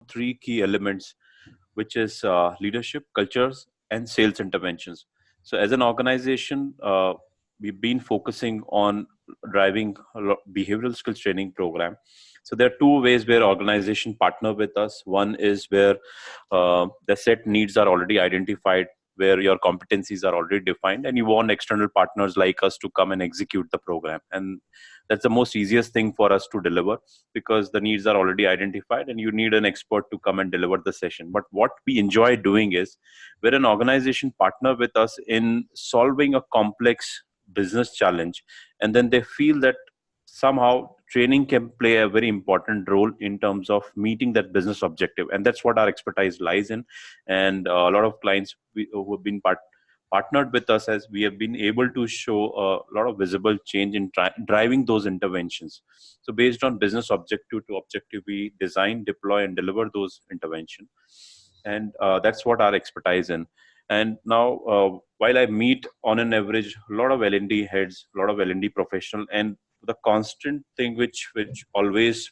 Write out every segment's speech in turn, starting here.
three key elements, which is leadership, cultures, and sales interventions. So as an organization, we've been focusing on driving behavioral skills training program. So there are two ways where organization partner with us. One is where the set needs are already identified, where your competencies are already defined, and you want external partners like us to come and execute the program. And that's the most easiest thing for us to deliver, because the needs are already identified and you need an expert to come and deliver the session. But what we enjoy doing is where an organization partner with us in solving a complex business challenge, and then they feel that somehow training can play a very important role in terms of meeting that business objective. And that's what our expertise lies in. And a lot of clients who have been partnered with us, as we have been able to show a lot of visible change in driving those interventions. So based on business objective to objective, we design, deploy, and deliver those interventions. And that's what our expertise in. And now, while I meet on an average a lot of L&D heads, a lot of L&D professionals, and the constant thing which always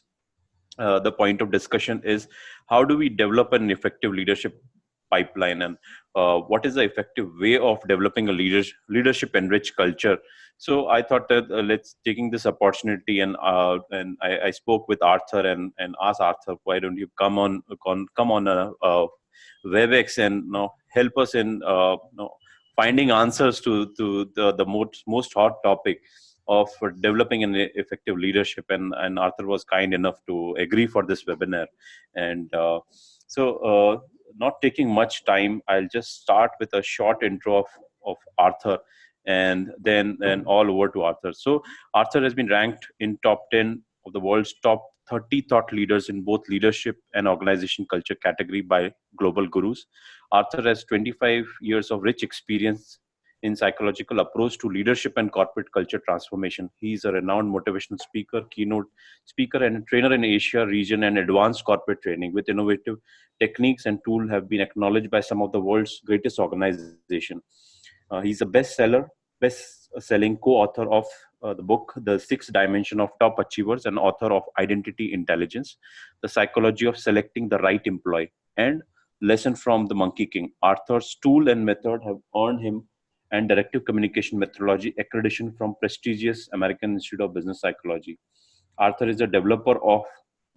the point of discussion is, how do we develop an effective leadership pipeline, and what is the effective way of developing a leadership enriched culture. So I thought that let's taking this opportunity, and I spoke with Arthur and asked Arthur, why don't you come on a WebEx and help us in finding answers to the most hot topic of developing an effective leadership. And Arthur was kind enough to agree for this webinar. And so not taking much time, I'll just start with a short intro of Arthur, and then all over to Arthur. So Arthur has been ranked in top 10 of the world's top 30 thought leaders in both leadership and organization culture category by global gurus. Arthur has 25 years of rich experience in psychological approach to leadership and corporate culture transformation. He is a renowned motivational speaker, keynote speaker, and trainer in Asia region and advanced corporate training, with innovative techniques and tools have been acknowledged by some of the world's greatest organizations. He's a best-selling co-author of the book, The 6 Dimensions of Top Achievers, and author of Identity Intelligence, The Psychology of Selecting the Right Employee, and Lesson from the Monkey King. Arthur's tool and method have earned him and directive communication methodology accreditation from prestigious American Institute of Business Psychology. Arthur is a developer of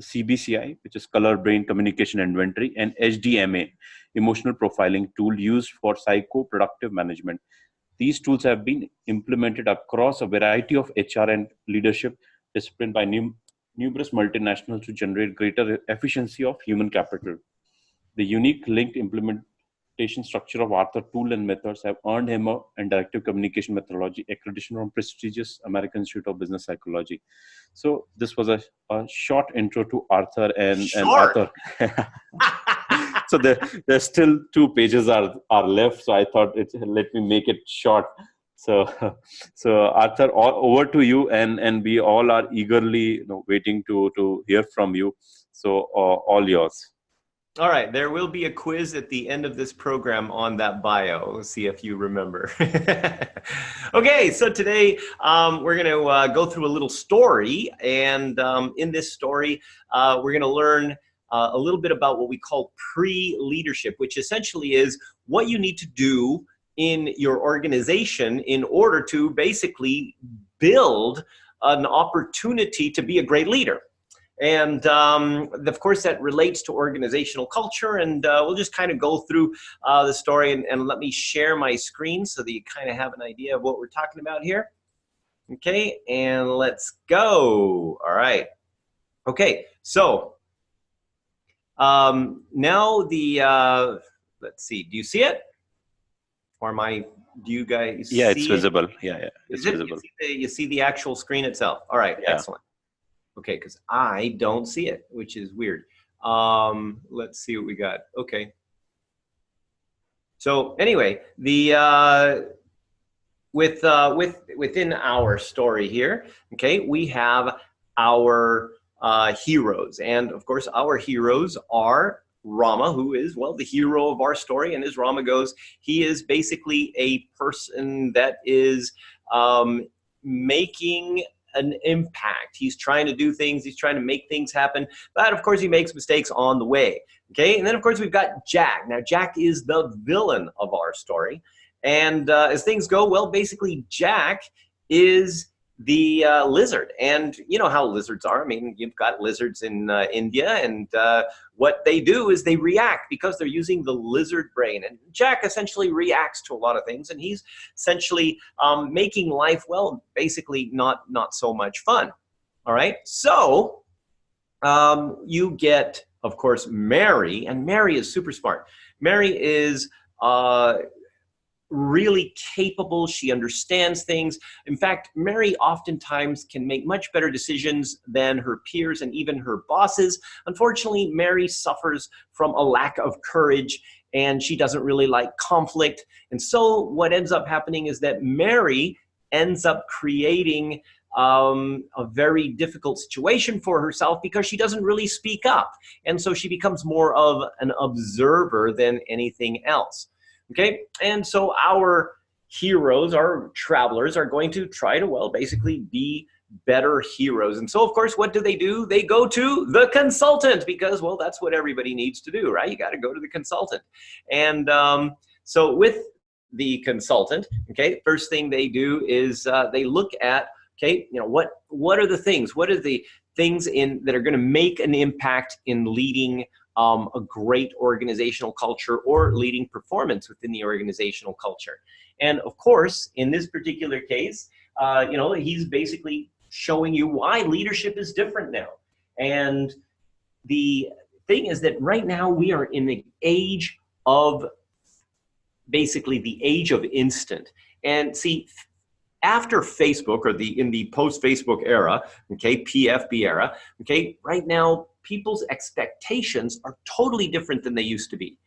CBCI, which is Color Brain Communication Inventory, and HDMA, emotional profiling tool used for psycho-productive management. These tools have been implemented across a variety of HR and leadership disciplines by numerous multinationals to generate greater efficiency of human capital. The unique linked implementation structure of Arthur tool and methods have earned him a directive communication methodology accreditation from prestigious American Institute of Business Psychology. So this was a short intro to Arthur and Arthur. So there's still 2 pages are left. So I thought let me make it short. So Arthur, over to you, and we all are eagerly waiting to hear from you. So all yours. All right, there will be a quiz at the end of this program on that bio. Let's see if you remember. Okay, so today we're going to go through a little story, and in this story, we're going to learn a little bit about what we call pre-leadership, which essentially is what you need to do in your organization in order to basically build an opportunity to be a great leader. And of course, that relates to organizational culture. And we'll just kind of go through the story, and let me share my screen so that you kind of have an idea of what we're talking about here. Okay, and let's go. All right. Okay, so now let's see. Do you see it? Or do you guys see it's visible. Yeah, it's visible. You see the actual screen itself. All right, yeah. Excellent. Okay, because I don't see it, which is weird. Let's see what we got. Okay. So anyway, within our story here, okay, we have our heroes, and of course, our heroes are Rama, who is, well, the hero of our story. And as Rama goes, he is basically a person that is making an impact. He's trying to do things. He's trying to make things happen. But of course, he makes mistakes on the way. Okay. And then, of course, we've got Jack. Now, Jack is the villain of our story. And as things go, well, basically, Jack is the lizard. And you know how lizards are. I mean, you've got lizards in India, and what they do is they react because they're using the lizard brain. And Jack essentially reacts to a lot of things, and he's essentially making life, well, basically not so much fun. All right, so you get, of course, Mary, and Mary is super smart. Mary is really capable. She understands things. In fact, Mary oftentimes can make much better decisions than her peers and even her bosses. Unfortunately, Mary suffers from a lack of courage, and she doesn't really like conflict. And so what ends up happening is that Mary ends up creating a very difficult situation for herself because she doesn't really speak up. And so she becomes more of an observer than anything else. Okay, and so our heroes, our travelers, are going to try to, well, basically be better heroes. And so, of course, what do? They go to the consultant because, well, that's what everybody needs to do, right? You got to go to the consultant. And so with the consultant, okay, first thing they do is they look at, okay, you know, what are the things? What are the things that are going to make an impact in leading a great organizational culture or leading performance within the organizational culture? And of course, in this particular case, you know, he's basically showing you why leadership is different now. And the thing is that right now we are in the age of, basically the age of instant. And see, after Facebook, or in the post-Facebook era, okay, PFB era, okay, right now people's expectations are totally different than they used to be.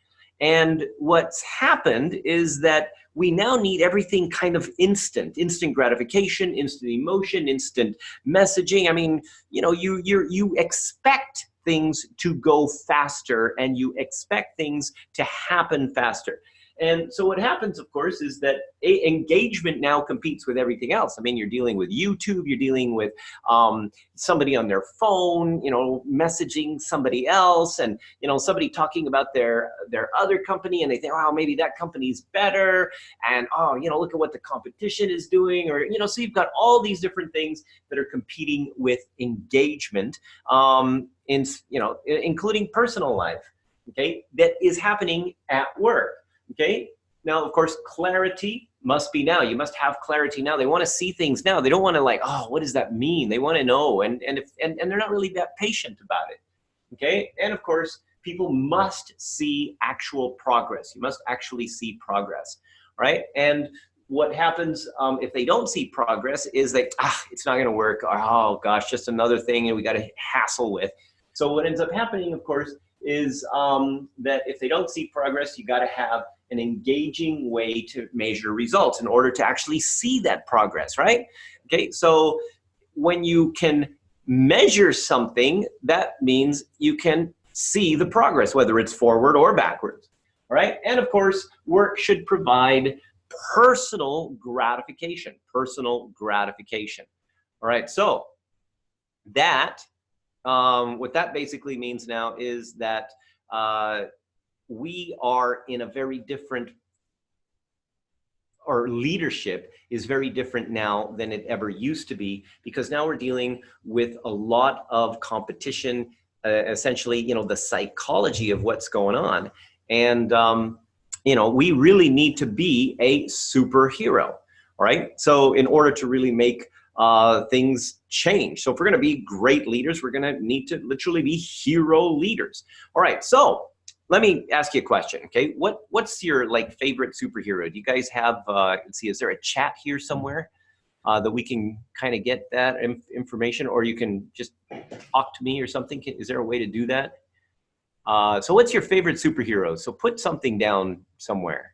And what's happened is that we now need everything kind of instant gratification, instant emotion, instant messaging. I mean, you know, you expect things to go faster, and you expect things to happen faster. And so what happens, of course, is that engagement now competes with everything else. I mean, you're dealing with YouTube, you're dealing with somebody on their phone, you know, messaging somebody else, and, you know, somebody talking about their other company, and they think, wow, maybe that company's better, and, oh, you know, look at what the competition is doing, or, you know, so you've got all these different things that are competing with engagement, you know, including personal life, okay, that is happening at work. Okay, now, of course, clarity must be now. You must have clarity now. They want to see things now. They don't want to, like, oh, what does that mean? They want to know, and they're not really that patient about it. Okay, and of course, people must see actual progress. You must actually see progress, right? And what happens if they don't see progress is like, it's not going to work. Or, oh gosh, just another thing, and we got to hassle with. So what ends up happening, of course, is that if they don't see progress, you got to have an engaging way to measure results in order to actually see that progress, right? Okay, so when you can measure something, that means you can see the progress, whether it's forward or backwards, all right? And of course, work should provide personal gratification, all right? So that, what that basically means now is that we are in a very different, or leadership is very different now than it ever used to be, because now we're dealing with a lot of competition, essentially, you know, the psychology of what's going on. And, you know, we really need to be a superhero, all right? So in order to really make things change. So if we're going to be great leaders, we're going to need to literally be hero leaders. All right, so let me ask you a question, okay? What's your, like, favorite superhero? Do you guys have, let's see, is there a chat here somewhere that we can kind of get that information, or you can just talk to me or something? Is there a way to do that? So what's your favorite superhero? So put something down somewhere.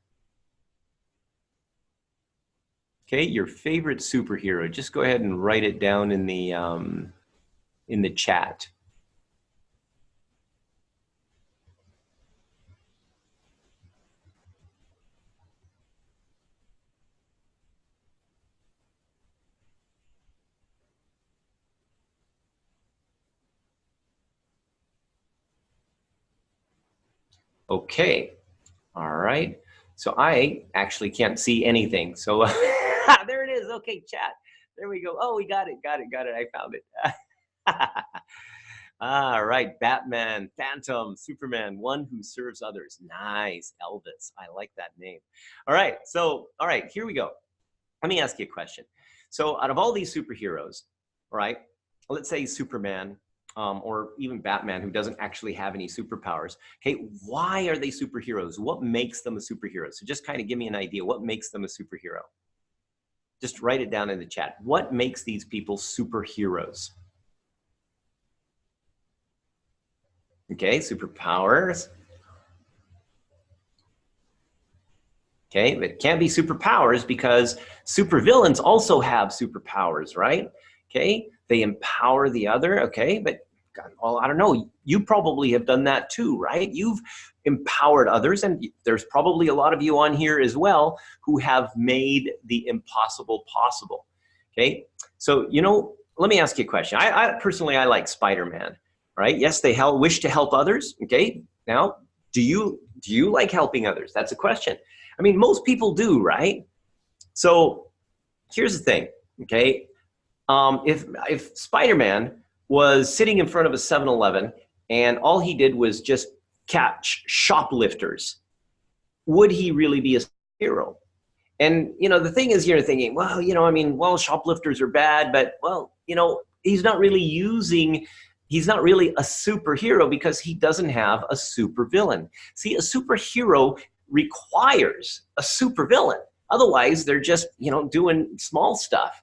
Okay, your favorite superhero. Just go ahead and write it down in the chat. Okay. All right. So I actually can't see anything. So there it is. Okay, chat. There we go. Oh, we got it. Got it. Got it. I found it. All right. Batman, Phantom, Superman, one who serves others. Nice. Elvis. I like that name. All right. So, all right, here we go. Let me ask you a question. So out of all these superheroes, all right, let's say Superman, or even Batman, who doesn't actually have any superpowers. Okay, why are they superheroes? What makes them a superhero? So just kind of give me an idea. What makes them a superhero? Just write it down in the chat. What makes these people superheroes? Okay, superpowers. Okay, but it can't be superpowers because supervillains also have superpowers, right? Okay, they empower the other, okay, but well, I don't know, you probably have done that too, right? You've empowered others, and there's probably a lot of you on here as well who have made the impossible possible, okay? So, you know, let me ask you a question. I personally, I like Spider-Man, right? Yes, they wish to help others, okay? Now, do you like helping others? That's a question. I mean, most people do, right? So here's the thing, okay? If Spider-Man was sitting in front of a 7-Eleven and all he did was just catch shoplifters, would he really be a hero? And, you know, the thing is, you're thinking, well, you know, I mean, well, shoplifters are bad, but, well, you know, he's not really a superhero because he doesn't have a supervillain. See, a superhero requires a supervillain. Otherwise, they're just, you know, doing small stuff.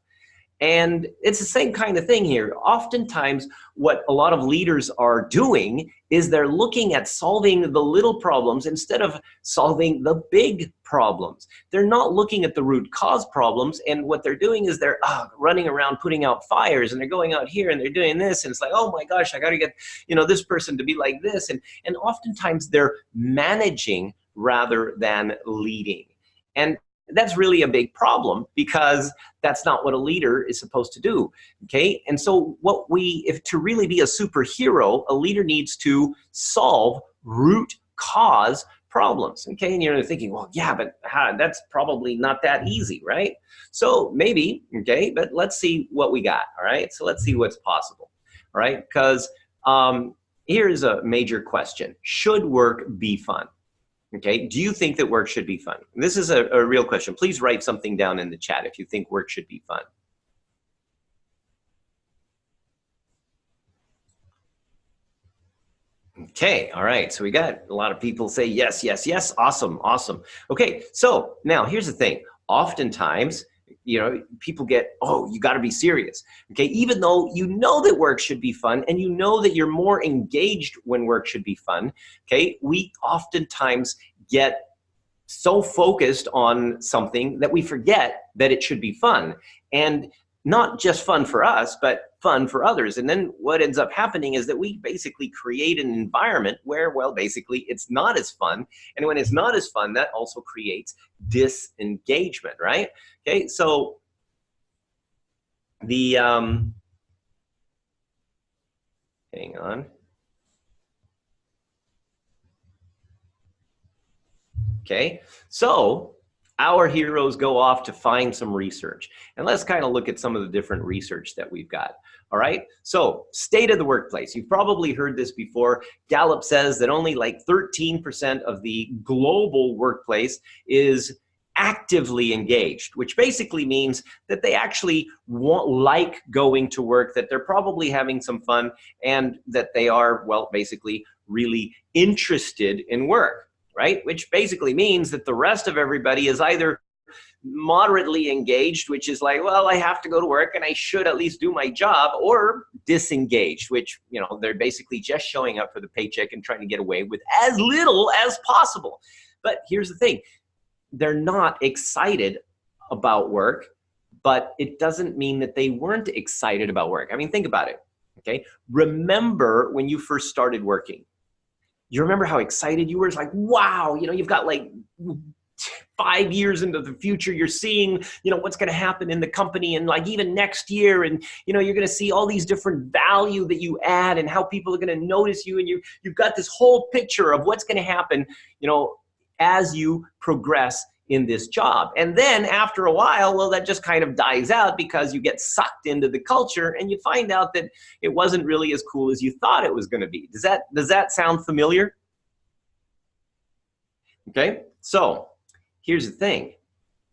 And it's the same kind of thing here. Oftentimes, what a lot of leaders are doing is they're looking at solving the little problems instead of solving the big problems. They're not looking at the root cause problems, and what they're doing is they're running around putting out fires, and they're going out here and they're doing this, and it's like, oh my gosh, I got to get, you know, this person to be like this, and oftentimes they're managing rather than leading. And that's really a big problem because that's not what a leader is supposed to do, okay? And so if to really be a superhero, a leader needs to solve root cause problems, okay? And you're thinking, well, yeah, but that's probably not that easy, right? So maybe, okay, but let's see what we got, all right? So let's see what's possible, all right? Because here's a major question. Should work be fun? Okay, do you think that work should be fun? This is a real question. Please write something down in the chat if you think work should be fun. Okay, all right, so we got a lot of people say yes, yes, yes, awesome, awesome. Okay, so now here's the thing. Oftentimes, you know, people get, oh, you got to be serious. Okay, even though you know that work should be fun and you know that you're more engaged when work should be fun, okay, we oftentimes get so focused on something that we forget that it should be fun. And not just fun for us, but fun for others. And then what ends up happening is that we basically create an environment where, well, basically it's not as fun. And when it's not as fun, that also creates disengagement, right? Okay, so the, hang on. Okay, so our heroes go off to find some research. And let's kind of look at some of the different research that we've got. All right, so state of the workplace. You've probably heard this before. Gallup says that only like 13% of the global workplace is actively engaged, which basically means that they actually like going to work, that they're probably having some fun, and that they are, well, basically really interested in work. Right? Which basically means that the rest of everybody is either moderately engaged, which is like, well, I have to go to work and I should at least do my job, or disengaged, which, you know, they're basically just showing up for the paycheck and trying to get away with as little as possible. But here's the thing. They're not excited about work, but it doesn't mean that they weren't excited about work. I mean, think about it, okay? Remember when you first started working. You remember how excited you were? It's like, wow, you know, you've got like 5 years into the future, you're seeing, you know, what's going to happen in the company, and like even next year, and you know, you're going to see all these different value that you add and how people are going to notice you, and you've got this whole picture of what's going to happen, you know, as you progress in this job. And then after a while, well, that just kind of dies out because you get sucked into the culture and you find out that it wasn't really as cool as you thought it was going to be. Does that sound familiar? Okay, so here's the thing.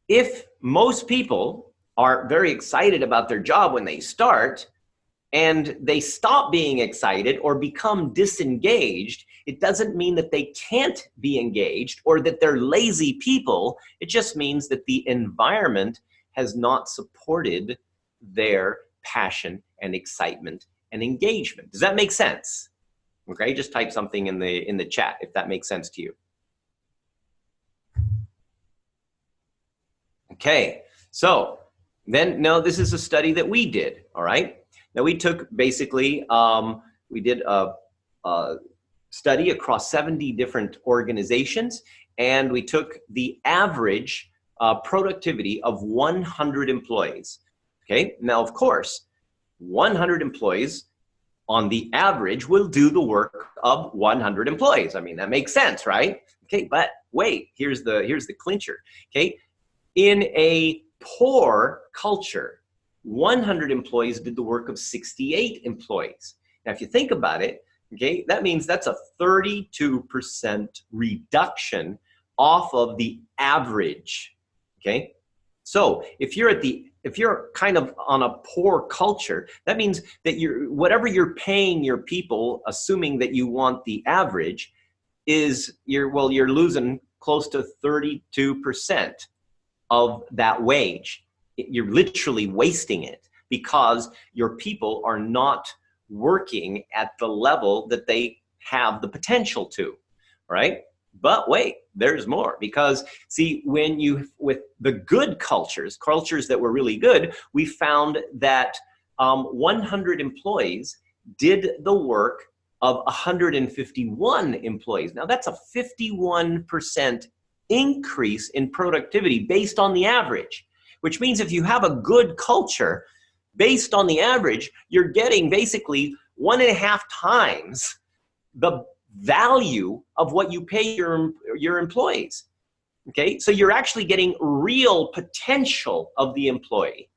If most people are very excited about their job when they start, and they stop being excited or become disengaged, it doesn't mean that they can't be engaged or that they're lazy people. It just means that the environment has not supported their passion and excitement and engagement. Does that make sense? Okay, just type something in the chat if that makes sense to you. Okay, so then, now this is a study that we did, all right? Now we took basically, we did a study across 70 different organizations, and we took the average productivity of 100 employees. Okay, now of course, 100 employees on the average will do the work of 100 employees. I mean, that makes sense, right? Okay, but wait, here's the clincher. Okay, in a poor culture, 100 employees did the work of 68 employees. Now, if you think about it, okay, that means that's a 32% reduction off of the average, okay? So if you're kind of on a poor culture, that means that whatever you're paying your people, assuming that you want the average, is you're losing close to 32% of that wage. You're literally wasting it because your people are not working at the level that they have the potential to, right? But wait, there's more, because see, with the good cultures that were really good, we found that 100 employees did the work of 151 employees. Now that's a 51% increase in productivity based on the average, which means if you have a good culture, based on the average, you're getting basically 1.5 times the value of what you pay your employees. Okay, so you're actually getting real potential of the employee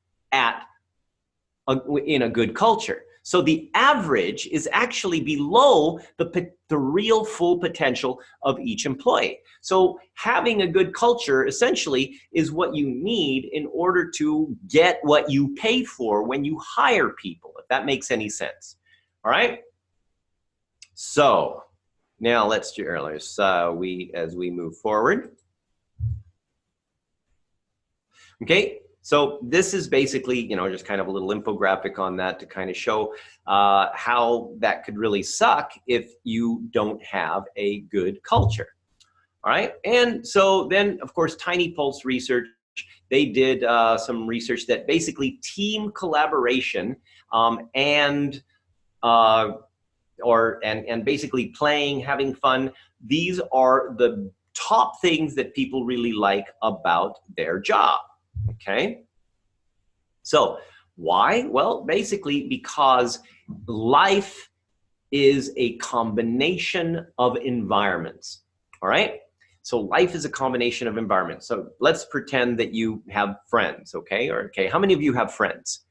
in a good culture. So the average is actually below the real full potential of each employee. So having a good culture essentially is what you need in order to get what you pay for when you hire people, if that makes any sense. All right? So now let's do as we move forward. Okay. So this is basically, you know, just kind of a little infographic on that to kind of show how that could really suck if you don't have a good culture. All right. And so then, of course, Tiny Pulse Research, they did some research that basically team collaboration and basically playing, having fun, these are the top things that people really like about their job. Okay, so why? Well, basically because life is a combination of environments, all right? So life is a combination of environments. So let's pretend that you have friends, okay? Or okay, how many of you have friends?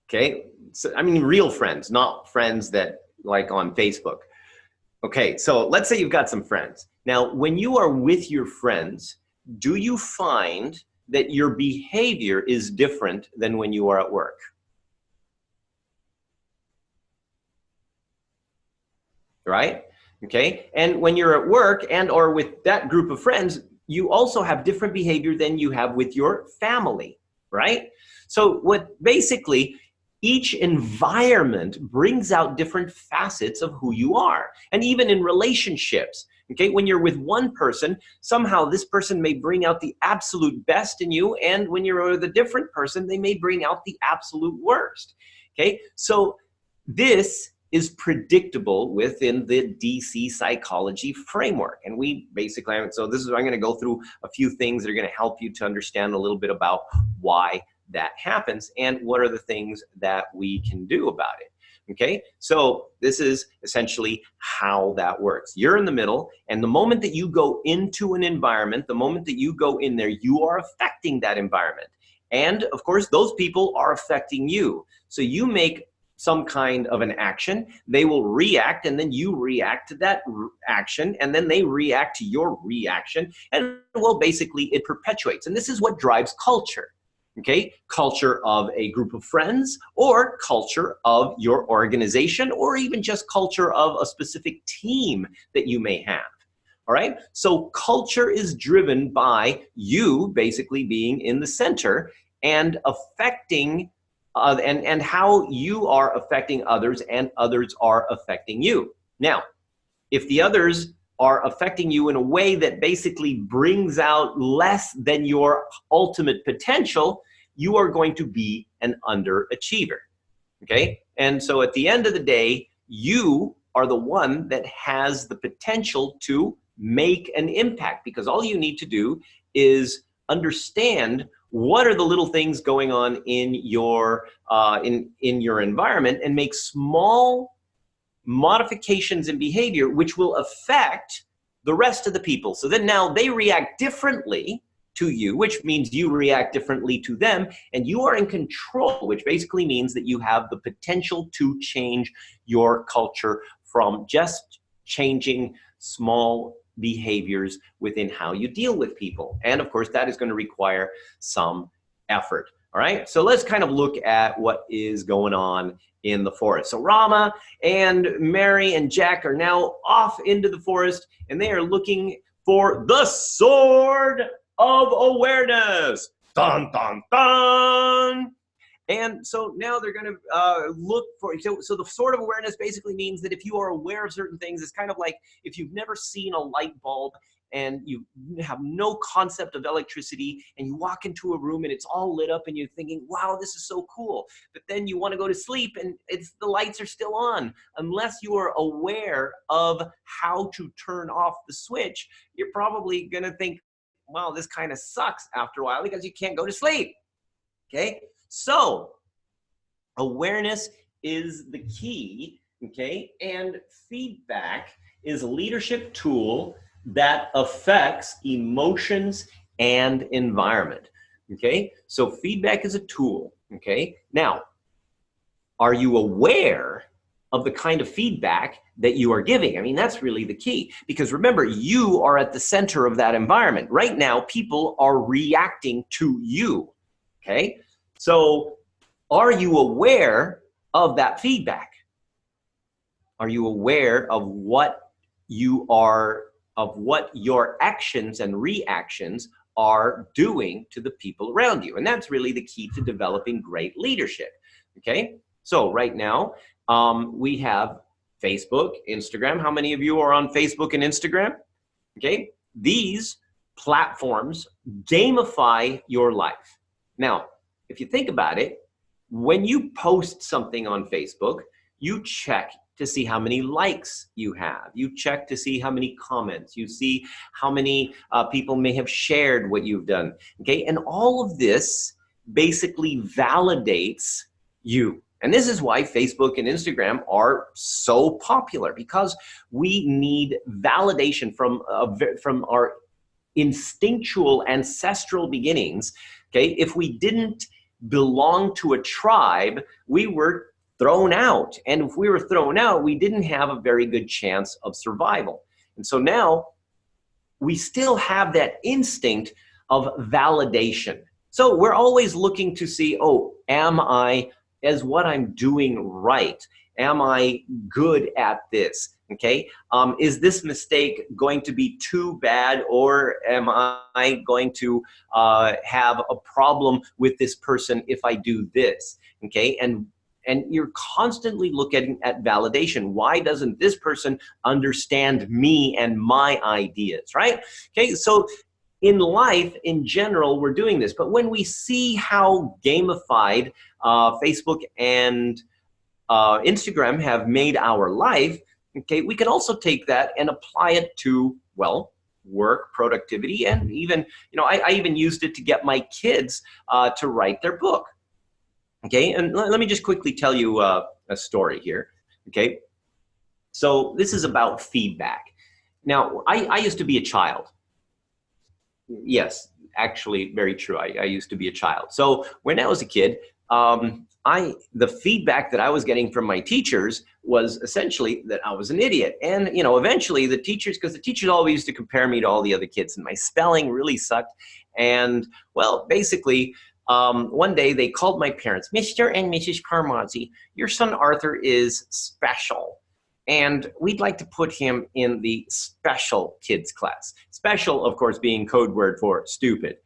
Okay, so I mean real friends, not friends that like on Facebook. Okay, so let's say you've got some friends. Now, when you are with your friends, do you find that your behavior is different than when you are at work? Right? Okay, and when you're at work and or with that group of friends, you also have different behavior than you have with your family, right? So what basically each environment brings out different facets of who you are. And even in relationships, okay, when you're with one person, somehow this person may bring out the absolute best in you, and when you're with a different person, they may bring out the absolute worst. Okay, so this is predictable within the DC psychology framework. And we basically, so this is, I'm going to go through a few things that are going to help you to understand a little bit about why that happens and what are the things that we can do about it. Okay, so this is essentially how that works. You're in the middle, and the moment that you go into an environment, the moment that you go in there, you are affecting that environment. And of course, those people are affecting you. So you make some kind of an action, they will react, and then you react to that action, and then they react to your reaction, and well, basically it perpetuates. And this is what drives culture. Okay, culture of a group of friends, or culture of your organization, or even just culture of a specific team that you may have. All right, so culture is driven by you basically being in the center and affecting and how you are affecting others and others are affecting you. Now, if the others are affecting you in a way that basically brings out less than your ultimate potential, you are going to be an underachiever, okay? And so at the end of the day, you are the one that has the potential to make an impact, because all you need to do is understand what are the little things going on in your environment and make small modifications in behavior which will affect the rest of the people. So then now they react differently to you, which means you react differently to them, and you are in control, which basically means that you have the potential to change your culture from just changing small behaviors within how you deal with people. And of course, that is going to require some effort. All right, so let's kind of look at what is going on in the forest. So Rama and Mary and Jack are now off into the forest, and they are looking for the sword of awareness. Dun, dun, dun. And so now they're going to look for, so the sword of awareness basically means that if you are aware of certain things, it's kind of like if you've never seen a light bulb and you have no concept of electricity and you walk into a room and it's all lit up and you're thinking, wow, this is so cool. But then you want to go to sleep and the lights are still on. Unless you are aware of how to turn off the switch, you're probably going to think, wow, this kind of sucks after a while because you can't go to sleep. Okay? So awareness is the key, okay? And feedback is a leadership tool that affects emotions and environment, okay? So feedback is a tool, okay? Now, are you aware of the kind of feedback that you are giving? I mean, that's really the key, because remember, you are at the center of that environment. Right now, people are reacting to you, okay? So are you aware of that feedback? Are you aware of what you are, of what your actions and reactions are doing to the people around you? And that's really the key to developing great leadership, okay? So right now, we have Facebook, Instagram. How many of you are on Facebook and Instagram? Okay, these platforms gamify your life. Now, if you think about it, when you post something on Facebook, you check to see how many likes you have. You check to see how many comments. You see how many people may have shared what you've done. Okay, and all of this basically validates you. And this is why Facebook and Instagram are so popular, because we need validation from our instinctual ancestral beginnings. Okay, if we didn't belong to a tribe, we were thrown out. And if we were thrown out, we didn't have a very good chance of survival. And so now we still have that instinct of validation. So we're always looking to see, oh, is what I'm doing right? Am I good at this? Okay, is this mistake going to be too bad, or am I going to have a problem with this person if I do this? Okay, and you're constantly looking at validation. Why doesn't this person understand me and my ideas, right? Okay, so in life, in general, we're doing this. But when we see how gamified Facebook and Instagram have made our life, okay, we can also take that and apply it to, well, work, productivity, and even, you know, I even used it to get my kids to write their book. Okay, and let me just quickly tell you a story here. Okay, so this is about feedback. Now, I used to be a child. Yes, actually, very true. I used to be a child. So when I was a kid, the feedback that I was getting from my teachers was essentially that I was an idiot. And, you know, eventually the teachers, because the teachers always used to compare me to all the other kids, and my spelling really sucked. And, well, basically, one day they called my parents, Mr. and Mrs. Carmazzi, your son Arthur is special, and we'd like to put him in the special kids class. Special, of course, being code word for stupid.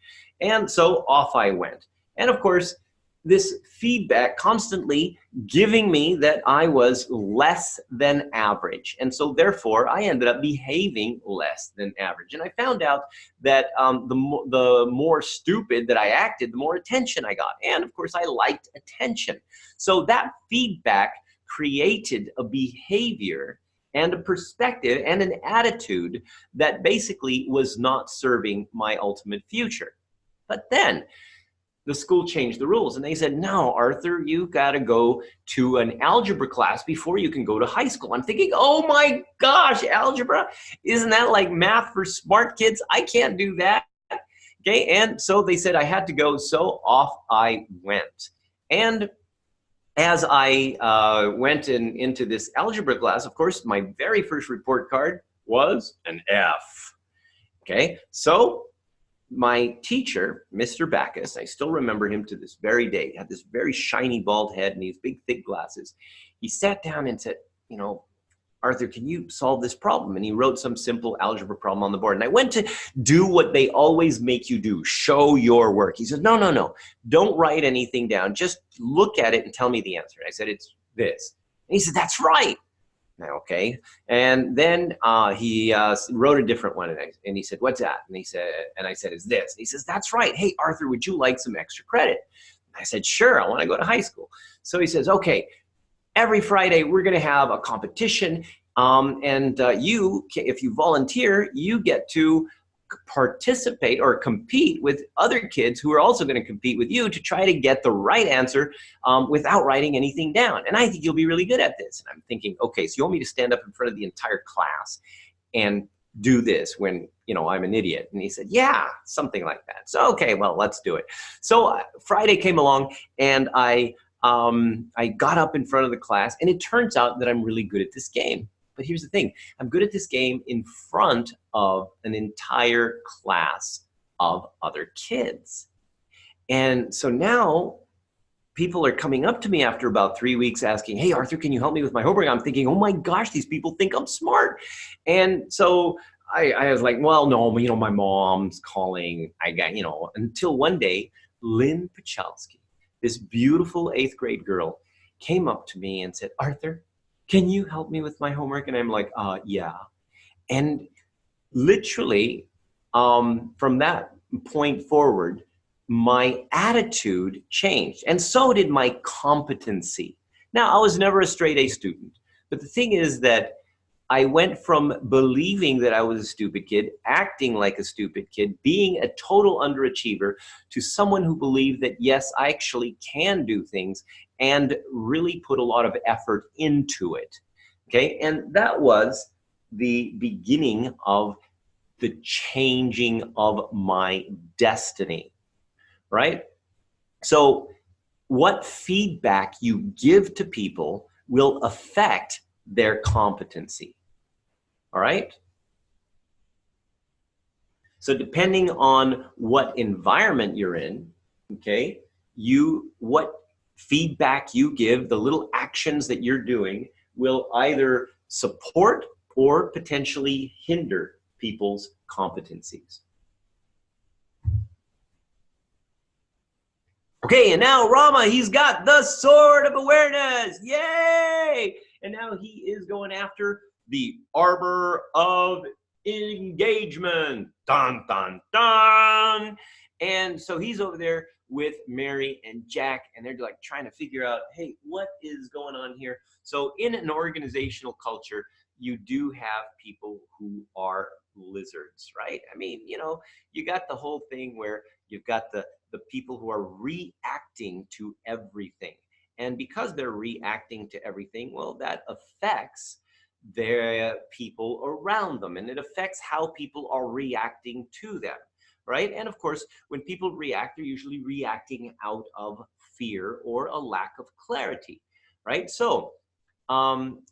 And so off I went. And of course, this feedback constantly giving me that I was less than average. And so therefore, I ended up behaving less than average. And I found out that the more stupid that I acted, the more attention I got. And of course, I liked attention. So that feedback created a behavior and a perspective and an attitude that basically was not serving my ultimate future. But then the school changed the rules and they said, no, Arthur, you got to go to an algebra class before you can go to high school. I'm thinking, oh my gosh, algebra? Isn't that like math for smart kids? I can't do that. Okay, and so they said I had to go, so off I went. And as I went into this algebra class, of course, my very first report card was an F. Okay, so my teacher, Mr. Backus, I still remember him to this very day, had this very shiny bald head and these big thick glasses. He sat down and said, you know, Arthur, can you solve this problem? And he wrote some simple algebra problem on the board. And I went to do what they always make you do, show your work. He said, no, no, no, don't write anything down. Just look at it and tell me the answer. And I said, it's this. And he said, that's right. Okay. And then he wrote a different one. And he said, what's that? And he said, and I said, it's this. And he says, that's right. Hey, Arthur, would you like some extra credit? And I said, sure, I want to go to high school. So he says, okay, every Friday, we're going to have a competition, and if you volunteer, you get to participate or compete with other kids who are also going to compete with you to try to get the right answer without writing anything down. And I think you'll be really good at this. And I'm thinking, okay, so you want me to stand up in front of the entire class and do this when, you know, I'm an idiot? And he said, yeah, something like that. So, okay, well, let's do it. So Friday came along and I got up in front of the class, and it turns out that I'm really good at this game. But here's the thing, I'm good at this game in front of an entire class of other kids. And so now people are coming up to me after about 3 weeks asking, hey, Arthur, can you help me with my homework? I'm thinking, oh my gosh, these people think I'm smart. And so I was like, well, no, you know, my mom's calling. I got, you know, until one day, Lynn Pachalski, this beautiful 8th grade girl, came up to me and said, Arthur, can you help me with my homework? And I'm like, yeah. And literally, from that point forward, my attitude changed, and so did my competency. Now, I was never a straight A student, but the thing is that I went from believing that I was a stupid kid, acting like a stupid kid, being a total underachiever, to someone who believed that, yes, I actually can do things and really put a lot of effort into it. Okay, and that was the beginning of the changing of my destiny, right? So what feedback you give to people will affect their competency. All right? So depending on what environment you're in, okay, what feedback you give, the little actions that you're doing will either support or potentially hinder people's competencies. Okay, and now Rama, he's got the sword of awareness. Yay! And now he is going after the arbor of engagement. Dun, dun, dun. And so he's over there with Mary and Jack, and they're like trying to figure out, hey, what is going on here? So in an organizational culture, you do have people who are lizards, right? I mean, you know, you got the whole thing where you've got the people who are reacting to everything. And because they're reacting to everything, well, that affects their people around them, and it affects how people are reacting to them, right? And of course, when people react, they're usually reacting out of fear or a lack of clarity, right? So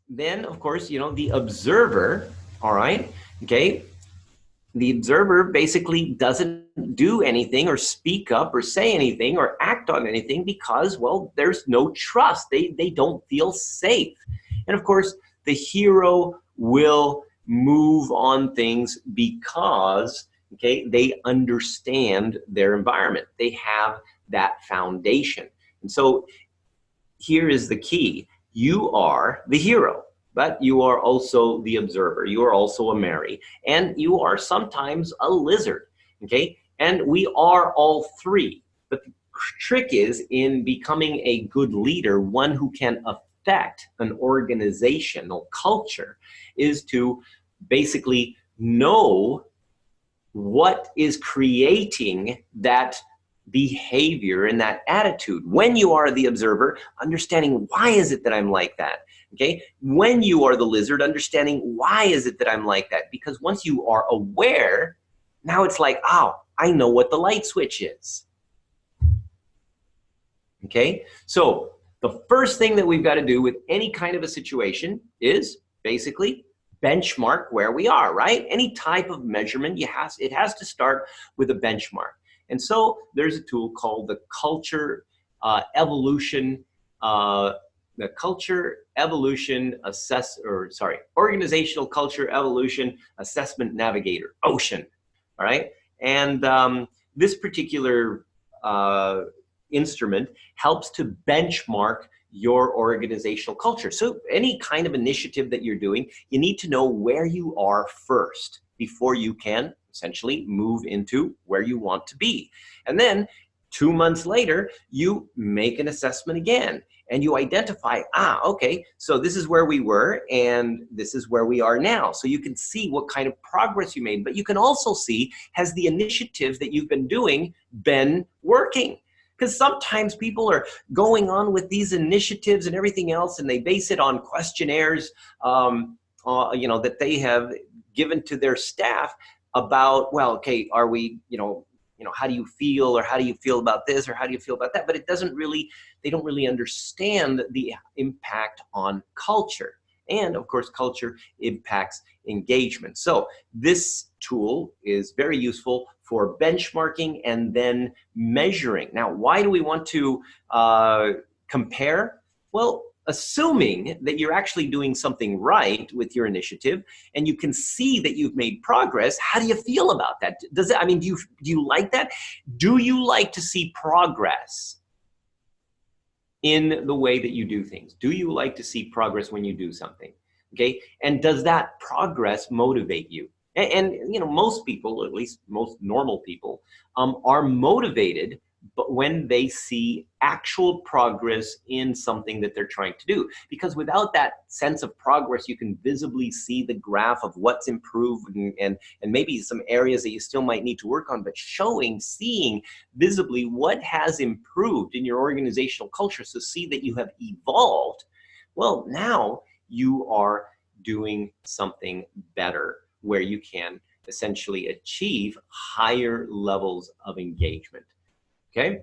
then, of course, you know, the observer, all right, okay, the observer basically doesn't do anything or speak up or say anything or act on anything because, well, there's no trust. They don't feel safe. And of course, the hero will move on things because, okay, they understand their environment. They have that foundation. And so here is the key. You are the hero, but you are also the observer. You are also a Mary, and you are sometimes a lizard, okay? And we are all three. But the trick is in becoming a good leader, one who can affect an organizational culture, is to basically know what is creating that behavior and that attitude. When you are the observer, understanding why is it that I'm like that, okay? When you are the lizard, understanding why is it that I'm like that? Because once you are aware, now it's like, oh, I know what the light switch is, okay? So the first thing that we've got to do with any kind of a situation is basically benchmark where we are, right? Any type of measurement, it has to start with a benchmark. And so there's a tool called the culture evolution, organizational culture evolution assessment navigator, OCEAN, all right? And this particular instrument helps to benchmark your organizational culture. So any kind of initiative that you're doing, you need to know where you are first before you can essentially move into where you want to be. And then 2 months later, you make an assessment again and you identify, okay, so this is where we were and this is where we are now. So you can see what kind of progress you made, but you can also see, has the initiatives that you've been doing been working? Because sometimes people are going on with these initiatives and everything else, and they base it on questionnaires, you know, that they have given to their staff about, well, okay, are we, you know, how do you feel, or how do you feel about this, or how do you feel about that? But it doesn't really, they don't really understand the impact on culture. And of course, culture impacts engagement. So this tool is very useful for benchmarking and then measuring. Now, why do we want to compare? Well, assuming that you're actually doing something right with your initiative and you can see that you've made progress, how do you feel about that? Does it, I mean, do you like that? Do you like to see progress in the way that you do things? Do you like to see progress when you do something? Okay, and does that progress motivate you? And you know, most people, or at least most normal people, are motivated but when they see actual progress in something that they're trying to do. Because without that sense of progress, you can visibly see the graph of what's improved and maybe some areas that you still might need to work on, but seeing visibly what has improved in your organizational culture, so see that you have evolved, well, now you are doing something better where you can essentially achieve higher levels of engagement. Okay?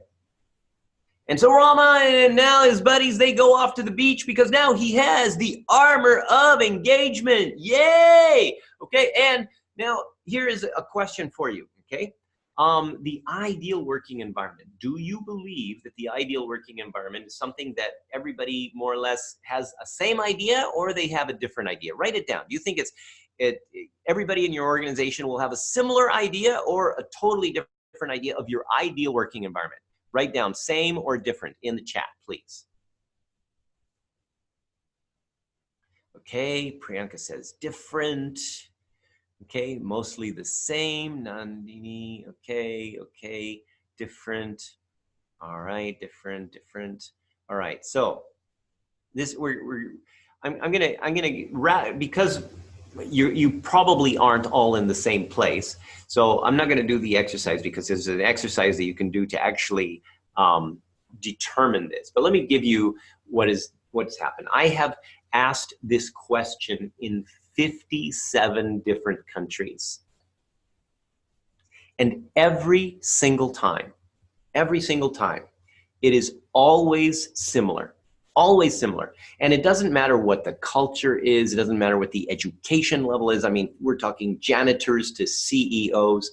And so Rama and now his buddies, they go off to the beach because now he has the armor of engagement. Yay! Okay, and now here is a question for you, okay? The ideal working environment. Do you believe that the ideal working environment is something that everybody more or less has a same idea, or they have a different idea? Write it down. Do you think everybody in your organization will have a similar idea or a totally different idea of your ideal working environment? Write down same or different in the chat, please. Okay, Priyanka says different. Okay, mostly the same. Nandini, okay, different. All right, different. All right, so this I'm gonna because you probably aren't all in the same place. So I'm not gonna do the exercise because there's an exercise that you can do to actually determine this. But let me give you what's happened. I have asked this question in 57 different countries, and every single time, it is always similar. Always similar. And it doesn't matter what the culture is. It doesn't matter what the education level is. I mean, we're talking janitors to CEOs.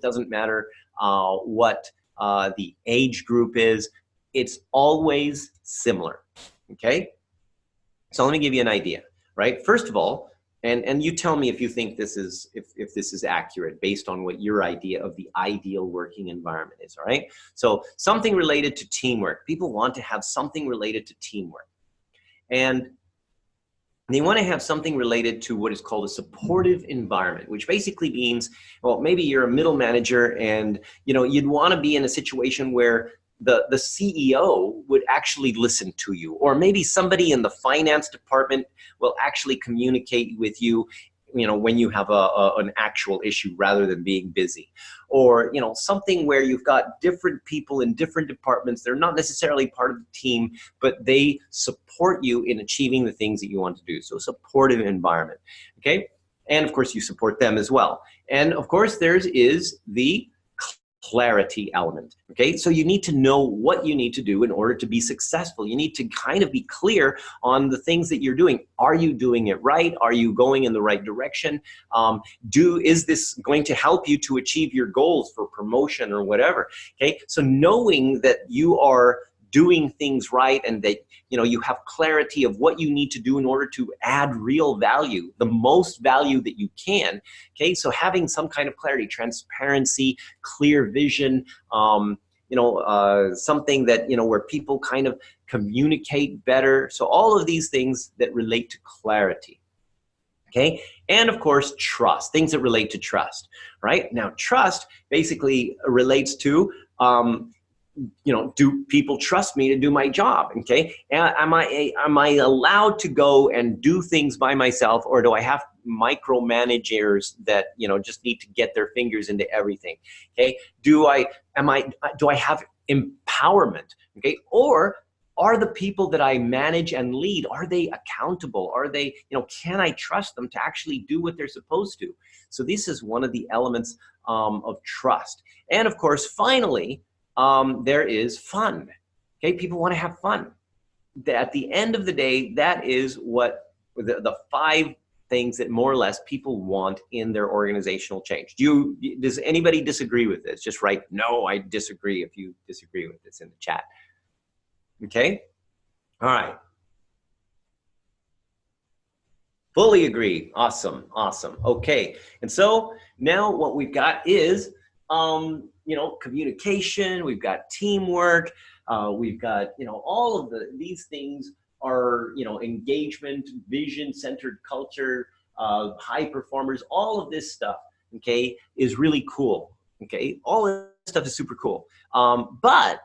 Doesn't matter what the age group is. It's always similar. Okay? So let me give you an idea, right? First of all, and you tell me if you think this is if this is accurate based on what your idea of the ideal working environment is, all right? So something related to teamwork. People want to have something related to teamwork. And they want to have something related to what is called a supportive environment, which basically means, well, maybe you're a middle manager and you'd want to be in a situation where the CEO would actually listen to you, or maybe somebody in the finance department will actually communicate with you, when you have an actual issue rather than being busy, or something where you've got different people in different departments. They're not necessarily part of the team, but they support you in achieving the things that you want to do. So supportive environment, okay? And of course you support them as well. And of course there's the clarity element, okay? So you need to know what you need to do in order to be successful. You need to kind of be clear on the things that you're doing. Are you doing it right? Are you going in the right direction? Is this going to help you to achieve your goals for promotion or whatever, okay? So knowing that you are doing things right and that you have clarity of what you need to do in order to add real value, the most value that you can, okay? So having some kind of clarity, transparency, clear vision, something that where people kind of communicate better. So all of these things that relate to clarity, okay? And of course trust, things that relate to trust, right? Now trust basically relates to do people trust me to do my job? Okay, am I allowed to go and do things by myself, or do I have micromanagers that just need to get their fingers into everything? Okay, do I have empowerment? Okay, or are the people that I manage and lead, are they accountable? Are they, can I trust them to actually do what they're supposed to? So this is one of the elements of trust. And of course, finally, there is fun. Okay, people want to have fun. At the end of the day, that is what the 5 things that more or less people want in their organizational change. Does anybody disagree with this? Just write, no, I disagree, if you disagree with this in the chat. Okay, all right. Fully agree. Awesome, awesome. Okay, and so now what we've got is communication, we've got teamwork, we've got, all of these things are, engagement, vision-centered culture, high performers, all of this stuff, okay, is really cool, okay? All this stuff is super cool. But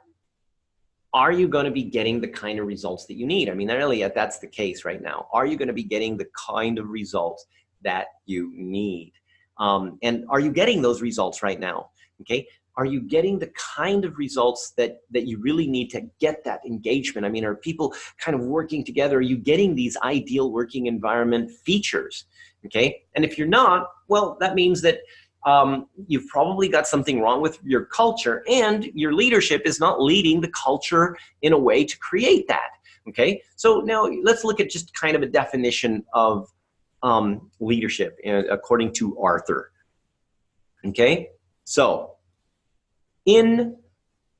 are you going to be getting the kind of results that you need? I mean, really, that's the case right now. Are you going to be getting the kind of results that you need? And are you getting those results right now? Okay, are you getting the kind of results that you really need to get that engagement? I mean, are people kind of working together? Are you getting these ideal working environment features? Okay, and if you're not, well, that means that you've probably got something wrong with your culture, and your leadership is not leading the culture in a way to create that. Okay, so now let's look at just kind of a definition of leadership according to Arthur. Okay, so in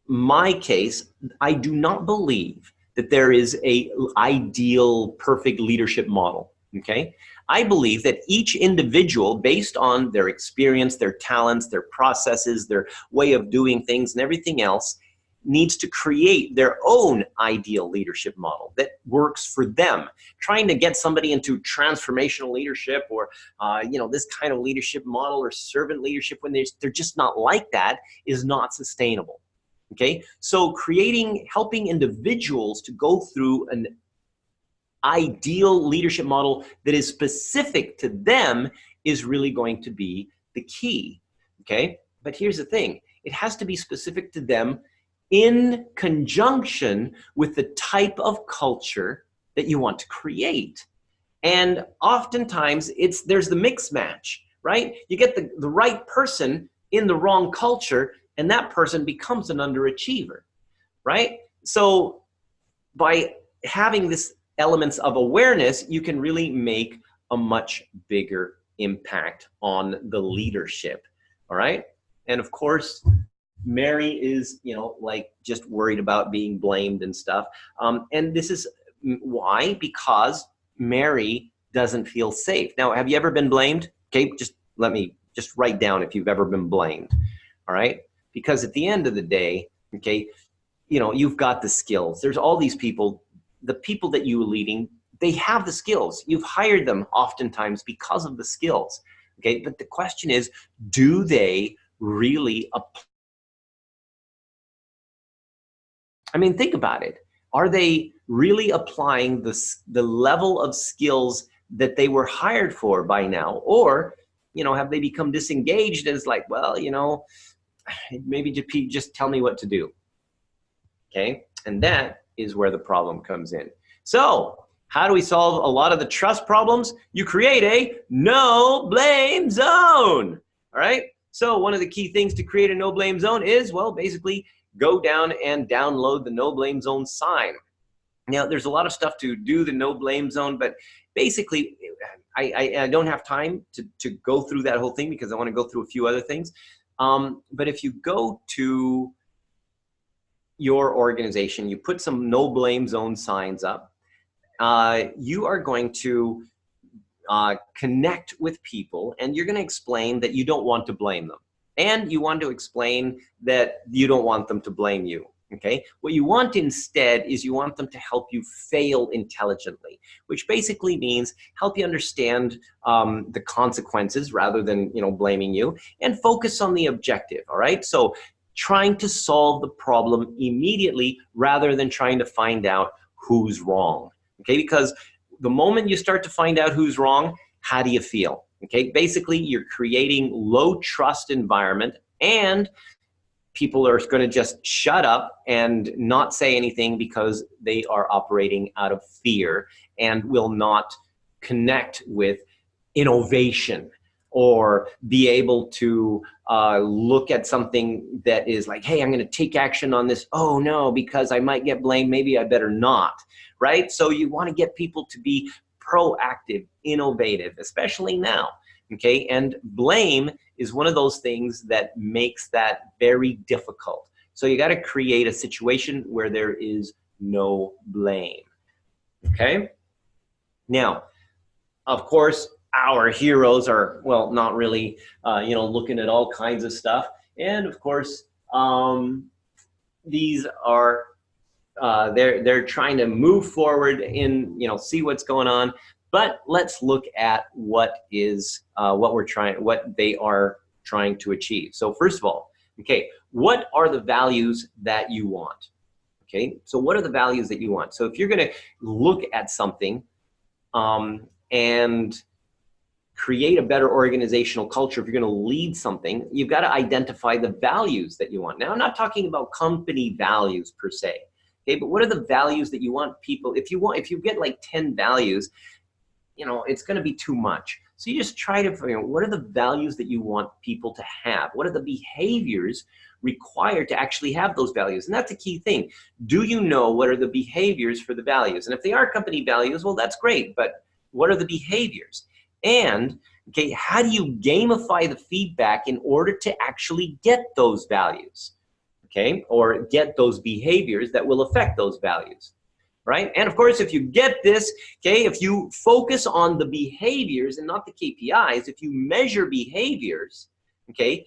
my case, I do not believe that there is a ideal perfect leadership model. Okay, I believe that each individual, based on their experience, their talents, their processes, their way of doing things and everything else, needs to create their own ideal leadership model that works for them. Trying to get somebody into transformational leadership or this kind of leadership model or servant leadership when they're just not like that is not sustainable. Okay, so helping individuals to go through an ideal leadership model that is specific to them is really going to be the key. Okay, but here's the thing, it has to be specific to them in conjunction with the type of culture that you want to create. And oftentimes there's the mix match, right? You get the right person in the wrong culture, and that person becomes an underachiever, right? So by having this elements of awareness, you can really make a much bigger impact on the leadership. All right. And of course, Mary is, like just worried about being blamed and stuff. And this is why, because Mary doesn't feel safe. Now, have you ever been blamed? Okay, just write down if you've ever been blamed. All right. Because at the end of the day, okay, you've got the skills. There's all these people, the people that you're leading, they have the skills. You've hired them oftentimes because of the skills. Okay, but the question is, do they really apply? I mean, think about it. Are they really applying the level of skills that they were hired for by now? Or, have they become disengaged and it's like, well, maybe just tell me what to do. Okay, and that is where the problem comes in. So how do we solve a lot of the trust problems? You create a no blame zone. All right. So one of the key things to create a no blame zone is, well, basically go down and download the no blame zone sign. Now, there's a lot of stuff to do the no blame zone, but basically I don't have time to go through that whole thing because I want to go through a few other things. But if you go to your organization, you put some no blame zone signs up, you are going to connect with people, and you're going to explain that you don't want to blame them. And you want to explain that you don't want them to blame you. Okay? What you want instead is you want them to help you fail intelligently, which basically means help you understand the consequences rather than blaming you, and focus on the objective. All right? So trying to solve the problem immediately rather than trying to find out who's wrong. Okay? Because the moment you start to find out who's wrong, how do you feel? Okay? Basically, you're creating low trust environment, and people are going to just shut up and not say anything because they are operating out of fear and will not connect with innovation or be able to look at something that is like, hey, I'm going to take action on this. Oh no, because I might get blamed. Maybe I better not, right? So you want to get people to be proactive, innovative, especially now. Okay, and blame is one of those things that makes that very difficult. So you got to create a situation where there is no blame. Okay, now, of course, our heroes are, well, not really, looking at all kinds of stuff. And of course, these are, they're trying to move forward in, see what's going on. But let's look at what they are trying to achieve. So first of all, okay, what are the values that you want? Okay, so what are the values that you want? So if you're going to look at something and create a better organizational culture, if you're going to lead something, you've got to identify the values that you want. Now, I'm not talking about company values per se. Okay, but what are the values that you want people? If you get like 10 values, it's going to be too much. So you just try to figure out what are the values that you want people to have? What are the behaviors required to actually have those values? And that's a key thing. Do you know what are the behaviors for the values? And if they are company values, well, that's great. But what are the behaviors? And, okay, how do you gamify the feedback in order to actually get those values? Okay, or get those behaviors that will affect those values. Right? And of course, if you get this, okay, if you focus on the behaviors and not the KPIs, if you measure behaviors, okay,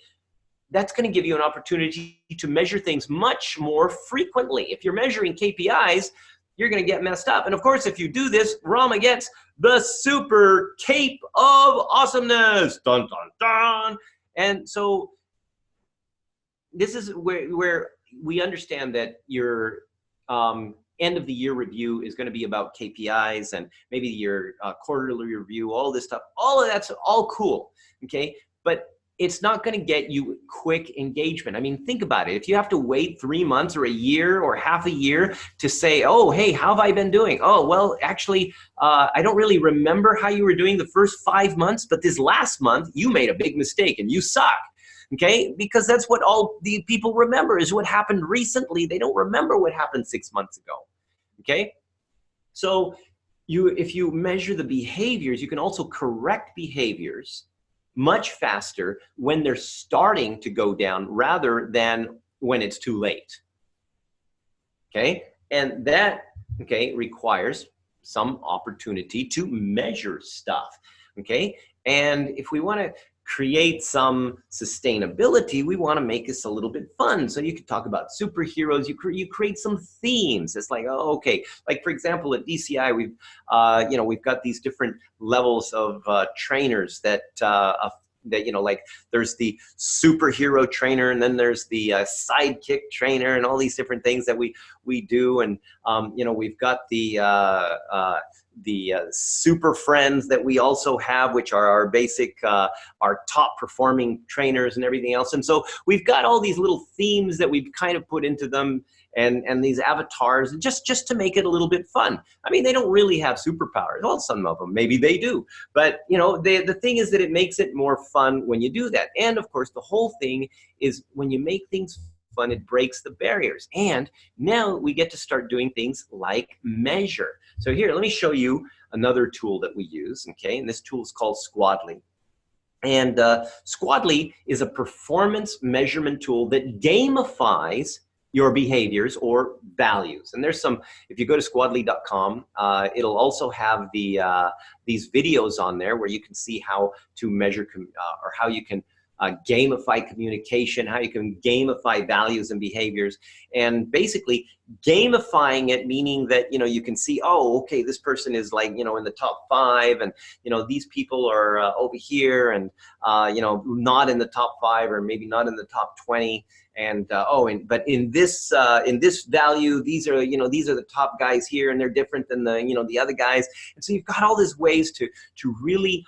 that's going to give you an opportunity to measure things much more frequently. If you're measuring KPIs, you're going to get messed up. And of course, if you do this, Rama gets the super cape of awesomeness. Dun, dun, dun. And so this is where we understand that your end of the year review is going to be about KPIs and maybe your quarterly review, all this stuff. All of that's all cool, okay? But it's not going to get you quick engagement. I mean, think about it. If you have to wait 3 months or a year or half a year to say, oh, hey, how have I been doing? Oh, well, actually, I don't really remember how you were doing the first 5 months, but this last month, you made a big mistake and you suck. Okay, because that's what all the people remember is what happened recently. They don't remember what happened 6 months ago. Okay, so if you measure the behaviors, you can also correct behaviors much faster when they're starting to go down rather than when it's too late. Okay, and that requires some opportunity to measure stuff. Okay, and if we want to create some sustainability, we want to make this a little bit fun. So you could talk about superheroes. You create some themes. It's like, oh, okay. Like for example, at DCI, we've got these different levels of trainers that like there's the superhero trainer, and then there's the sidekick trainer, and all these different things that we do. And we've got the super friends that we also have, which are our basic, our top performing trainers and everything else. And so we've got all these little themes that we've kind of put into them, and these avatars just to make it a little bit fun. I mean, they don't really have superpowers. Well, some of them, maybe they do. But, the thing is that it makes it more fun when you do that. And of course, the whole thing is when you make things fun, it breaks the barriers. And now we get to start doing things like measure. So here, let me show you another tool that we use, okay? And this tool is called Squadli. And Squadli is a performance measurement tool that gamifies your behaviors or values. And there's some, if you go to squadli.com, it'll also have these videos on there where you can see how to measure or how you can gamify communication, how you can gamify values and behaviors. And basically gamifying it, meaning that, you can see, oh, okay, this person is like, in the top 5, and, these people are over here, and, not in the top 5, or maybe not in the top 20. And, but in this value, these are the top guys here, and they're different than the other guys. And so you've got all these ways to really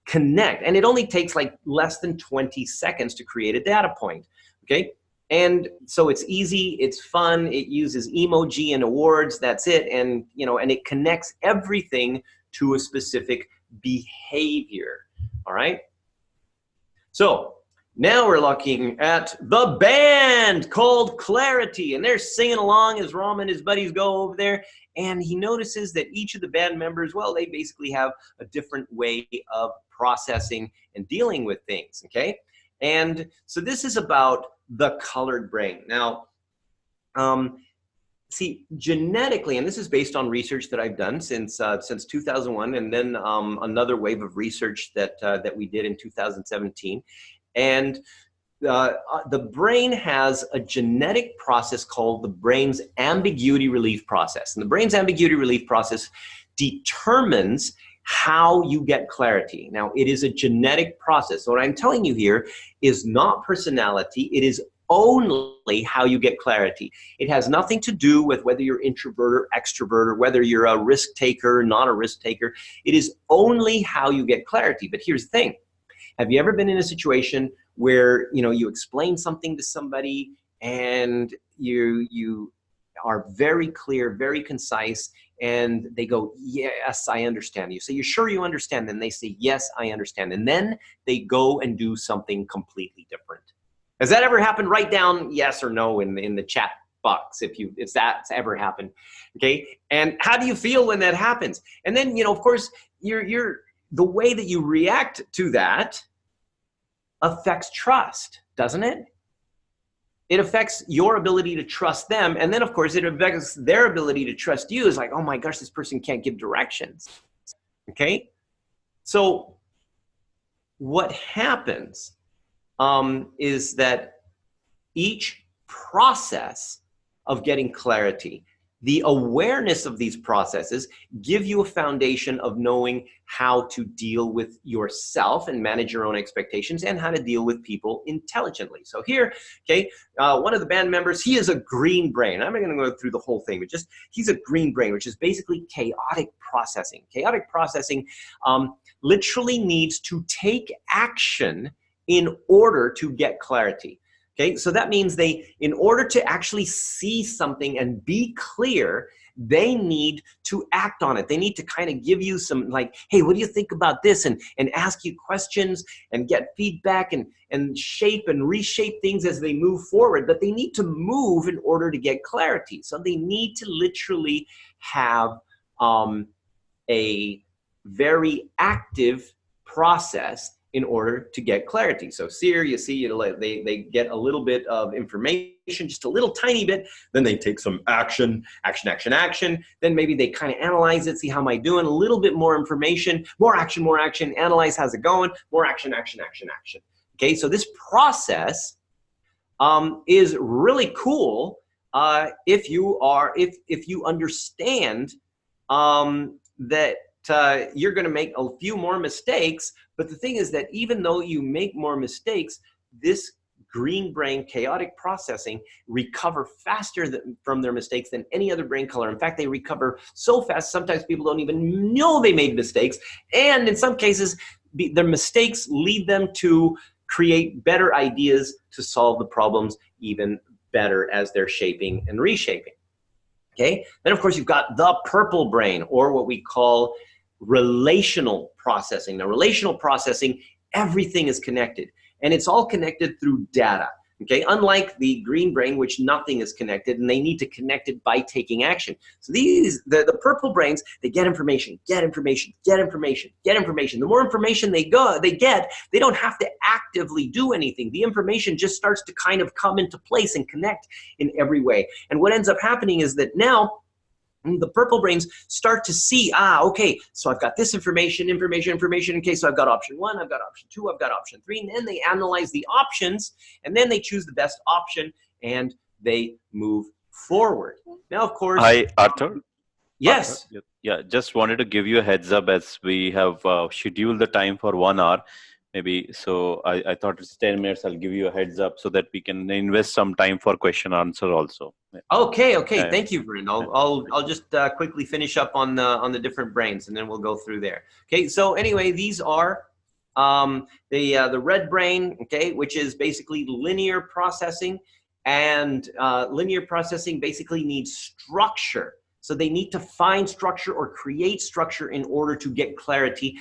connect, and it only takes like less than 20 seconds to create a data point, okay? And so it's easy, it's fun, it uses emoji and awards, that's it, and and it connects everything to a specific behavior, all right? So now we're looking at the band called Clarity, and they're singing along as Ram and his buddies go over there, and he notices that each of the band members, well, they basically have a different way of processing and dealing with things, okay? And so this is about the colored brain. Now, see, genetically, and this is based on research that I've done since 2001, and then another wave of research that we did in 2017, and the brain has a genetic process called the brain's ambiguity relief process. And the brain's ambiguity relief process determines how you get clarity. Now, it is a genetic process. So what I'm telling you here is not personality. It is only how you get clarity. It has nothing to do with whether you're introvert or extrovert, or whether you're a risk taker or not a risk taker. It is only how you get clarity. But here's the thing. Have you ever been in a situation where you explain something to somebody and you are very clear, very concise, and they go, yes, I understand you. So you're sure you understand? Then they say, yes, I understand. And then they go and do something completely different. Has that ever happened? Write down yes or no in the chat box if that's ever happened. Okay. And how do you feel when that happens? And then, of course, the way that you react to that affects trust, doesn't it? It affects your ability to trust them. And then, of course, it affects their ability to trust you. It's like, oh my gosh, this person can't give directions. Okay? So what happens is that each process of getting clarity The awareness of these processes give you a foundation of knowing how to deal with yourself and manage your own expectations, and how to deal with people intelligently. So here, okay, one of the band members, he is a green brain. I'm not going to go through the whole thing, but just he's a green brain, which is basically chaotic processing. Chaotic processing literally needs to take action in order to get clarity. Okay, so that means in order to actually see something and be clear, they need to act on it. They need to kind of give you some, like, hey, what do you think about this? And ask you questions and get feedback and shape and reshape things as they move forward. But they need to move in order to get clarity. So they need to literally have a very active process in order to get clarity. So here you see they get a little bit of information, just a little tiny bit, then they take some action, then maybe they kind of analyze it, see how am I doing, a little bit more information, more action, analyze how's it going, more action. Okay, so this process is really cool if you understand that you're going to make a few more mistakes. But the thing is that even though you make more mistakes, this green brain chaotic processing recover faster from their mistakes than any other brain color. In fact, they recover so fast, sometimes people don't even know they made mistakes. And in some cases, their mistakes lead them to create better ideas to solve the problems even better as they're shaping and reshaping. Okay, then of course you've got the purple brain, or what we call relational processing. Now, relational processing, everything is connected, and it's all connected through data. Okay, unlike the green brain, which nothing is connected, and they need to connect it by taking action. So the purple brains, they get information. The more information they get, they don't have to actively do anything. The information just starts to kind of come into place and connect in every way. And what ends up happening is that now the purple brains start to see, okay, so I've got this information. Okay, so I've got option 1, I've got option 2, I've got option 3, and then they analyze the options, and then they choose the best option, and they move forward. Now, of course— Hi, Arthur. Yes. Arthur? Yeah, just wanted to give you a heads up, as we have scheduled the time for 1 hour. Maybe, so I thought it's 10 minutes. I'll give you a heads up so that we can invest some time for question answer also. Yeah. Okay. Thank you, Vrin. I'll just quickly finish up on the different brains, and then we'll go through there. Okay. So anyway, these are the red brain. Okay, which is basically linear processing, and linear processing basically needs structure. So they need to find structure or create structure in order to get clarity,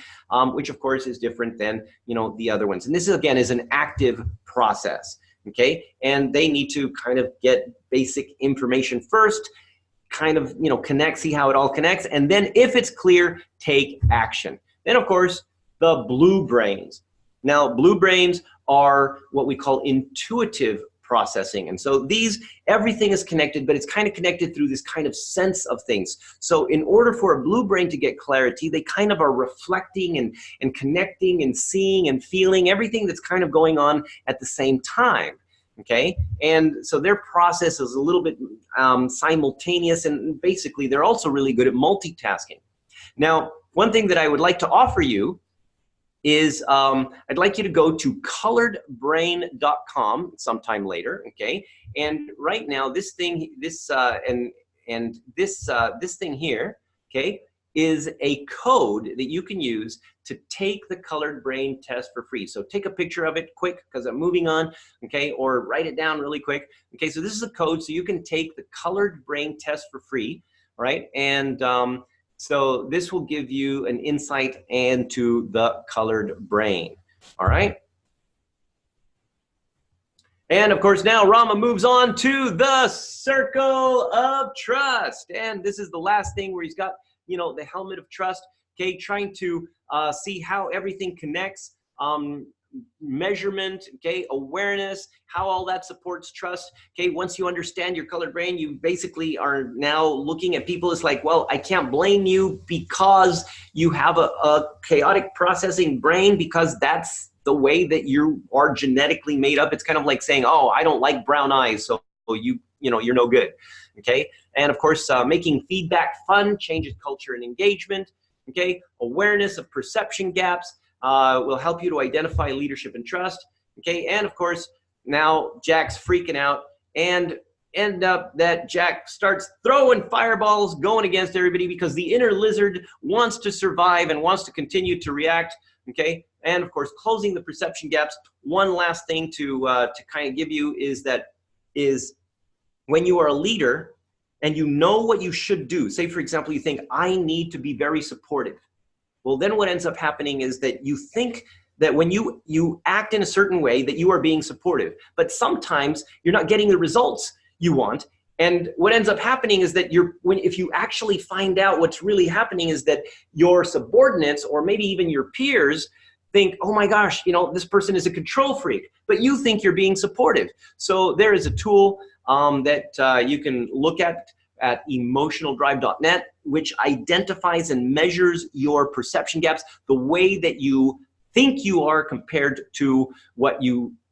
which of course is different than, the other ones. And this again is an active process, okay? And they need to kind of get basic information first, kind of, connect, see how it all connects. And then if it's clear, take action. Then of course, the blue brains. Now, blue brains are what we call intuitive processing. And so everything is connected, but it's kind of connected through this kind of sense of things. So in order for a blue brain to get clarity, they kind of are reflecting and connecting and seeing and feeling everything that's kind of going on at the same time. Okay, and so their process is a little bit simultaneous, and basically they're also really good at multitasking. Now, one thing that I would like to offer you is I'd like you to go to coloredbrain.com sometime later, okay? And right now, this thing here, okay, is a code that you can use to take the colored brain test for free. So take a picture of it quick, because I'm moving on, okay, or write it down really quick. Okay, so this is a code, so you can take the colored brain test for free, all right? And so this will give you an insight into the colored brain, all right? And of course, now Rama moves on to the circle of trust. And this is the last thing where he's got, the helmet of trust, okay, trying to see how everything connects, measurement, okay, awareness, how all that supports trust. Okay, once you understand your colored brain, you basically are now looking at people as like, well, I can't blame you because you have a chaotic processing brain, because that's the way that you are genetically made up. It's kind of like saying, oh, I don't like brown eyes, so you're no good. Okay, and of course, making feedback fun changes culture and engagement. Okay, awareness of perception gaps will help you to identify leadership and trust. Okay, and of course, now Jack's freaking out and end up that Jack starts throwing fireballs, going against everybody because the inner lizard wants to survive and wants to continue to react. Okay, and of course, closing the perception gaps. One last thing to kind of give you is that when you are a leader and you know what you should do. Say, for example, you think, I need to be very supportive. Well, then what ends up happening is that you think that when you act in a certain way that you are being supportive, but sometimes you're not getting the results you want. And what ends up happening is that if you actually find out what's really happening is that your subordinates or maybe even your peers think, oh my gosh, this person is a control freak, but you think you're being supportive. So there is a tool that you can look at emotionaldrive.net, which identifies and measures your perception gaps, the way that you think you are compared to what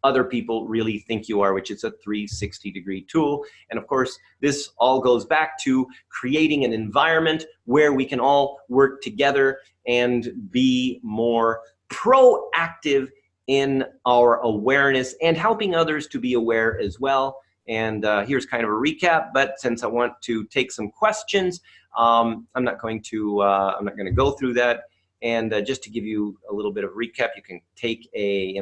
other people really think you are, which is a 360-degree tool. And of course, this all goes back to creating an environment where we can all work together and be more proactive in our awareness and helping others to be aware as well. And here's kind of a recap, but since I want to take some questions, I'm not going to go through that. And just to give you a little bit of recap, you can take a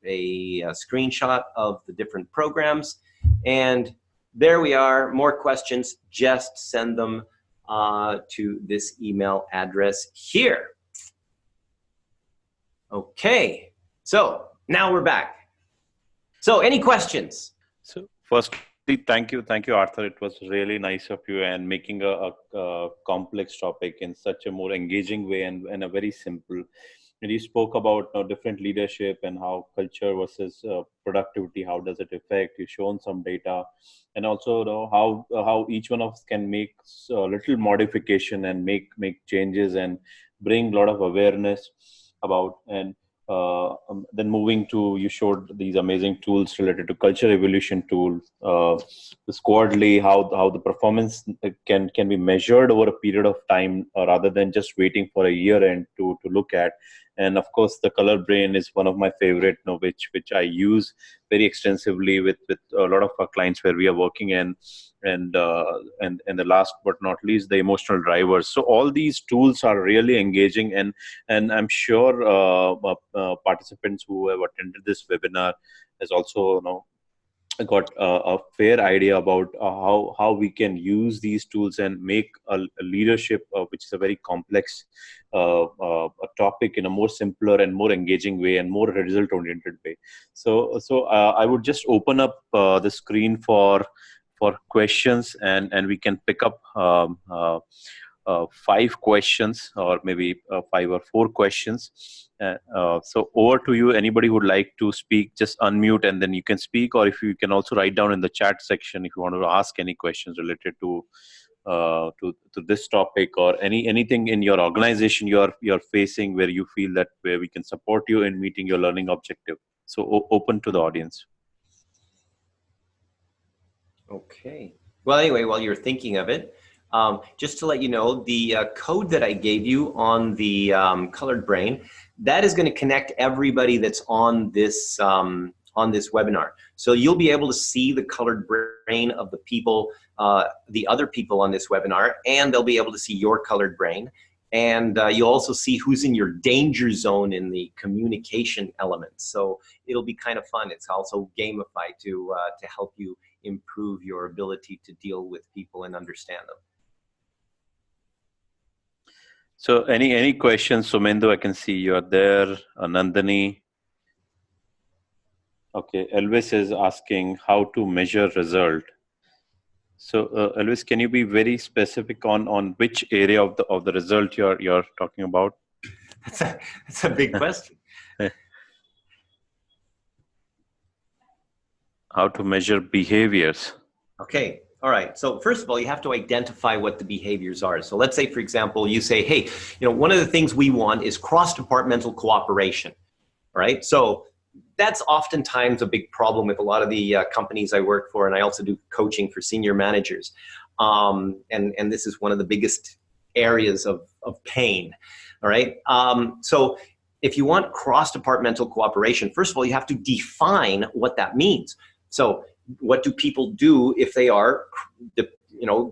screenshot of the different programs. And there we are, more questions, just send them to this email address here. Okay, so now we're back. So any questions? So firstly, thank you, Arthur. It was really nice of you and making a complex topic in such a more engaging way and a very simple. And you spoke about different leadership and how culture versus productivity, how does it affect? You've shown some data, and also how each one of us can make a little modification and make changes and bring a lot of awareness about. And then moving to, you showed these amazing tools related to culture evolution tool, the Squadli, how the performance can be measured over a period of time rather than just waiting for a year end to look at. And of course, the color brain is one of my favorite, which I use very extensively with a lot of our clients where we are working and the last but not least, the emotional drivers. So all these tools are really engaging, and I'm sure participants who have attended this webinar has also got a fair idea about how we can use these tools and make a leadership, which is a very complex a topic, in a more simpler and more engaging way and more result oriented way. So I would just open up the screen for questions, and we can pick up 5 questions or maybe 5 or 4 questions. So over to you. Anybody who would like to speak, just unmute and then you can speak, or if you can also write down in the chat section if you want to ask any questions related to this topic, or anything in your organization you're facing where you feel that where we can support you in meeting your learning objective. So open to the audience. Okay. Well, anyway, while you're thinking of it, just to let you know, the code that I gave you on the colored brain, that is going to connect everybody that's on this webinar. So you'll be able to see the colored brain of the people, the other people on this webinar, and they'll be able to see your colored brain. And you'll also see who's in your danger zone in the communication elements. So it'll be kind of fun. It's also gamified to help you improve your ability to deal with people and understand them. So any questions? Sumendo, I can see you're there. Nandini. Okay, Elvis is asking how to measure result. So Elvis, can you be very specific on which area of the result you're talking about? That's a big question. How to measure behaviors. Okay. All right. So first of all, you have to identify what the behaviors are. So let's say, for example, you say, hey, one of the things we want is cross-departmental cooperation. All right. So that's oftentimes a big problem with a lot of the companies I work for, and I also do coaching for senior managers. And this is one of the biggest areas of pain. All right. So if you want cross-departmental cooperation, first of all, you have to define what that means. So what do people do if they are,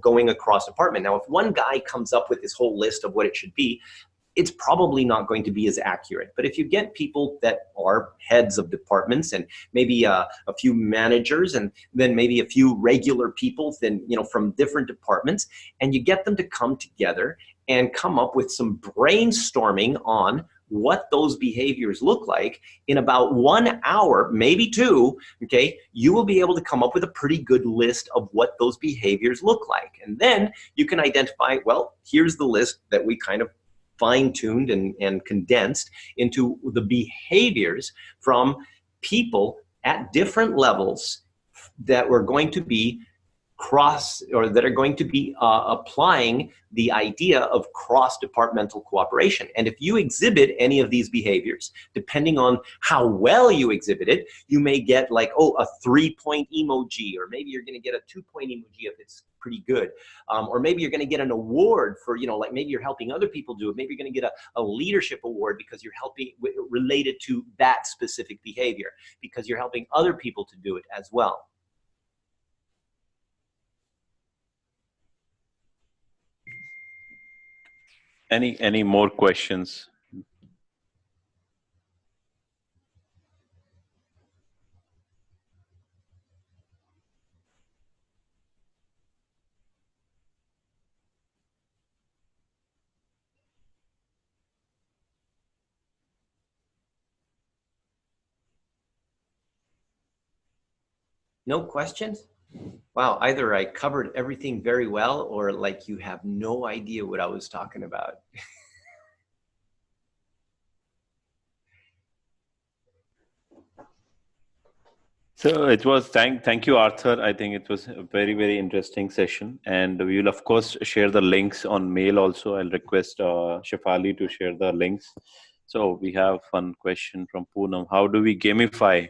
going across department? Now, if one guy comes up with this whole list of what it should be, it's probably not going to be as accurate. But if you get people that are heads of departments and maybe a few managers and then maybe a few regular people then, from different departments, and you get them to come together and come up with some brainstorming on what those behaviors look like in about 1 hour, maybe 2, okay, you will be able to come up with a pretty good list of what those behaviors look like. And then you can identify, well, here's the list that we kind of fine-tuned and condensed into the behaviors from people at different levels that were going to be that are going to be applying the idea of cross-departmental cooperation. And if you exhibit any of these behaviors, depending on how well you exhibit it, you may get like, a 3-point emoji, or maybe you're going to get a 2-point emoji if it's pretty good. Or maybe you're going to get an award for, like maybe you're helping other people do it. Maybe you're going to get a leadership award because you're helping related to that specific behavior, because you're helping other people to do it as well. Any more questions? No questions? Wow, either I covered everything very well, or like you have no idea what I was talking about. So it was, thank you, Arthur. I think it was a very, very interesting session, and we will of course share the links on mail also. I'll request Shefali to share the links. So we have one question from Poonam. How do we gamify?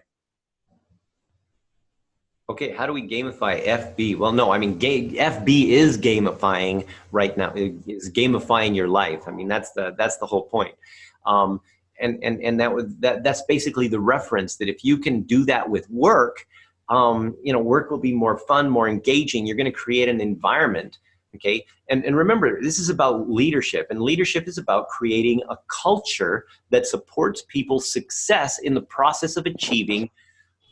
Okay, how do we gamify FB? Well, no, I mean, FB is gamifying right now. It is gamifying your life. I mean, that's the whole point. And that's basically the reference, that if you can do that with work, work will be more fun, more engaging. You're going to create an environment. Okay, and remember, this is about leadership, and leadership is about creating a culture that supports people's success in the process of achieving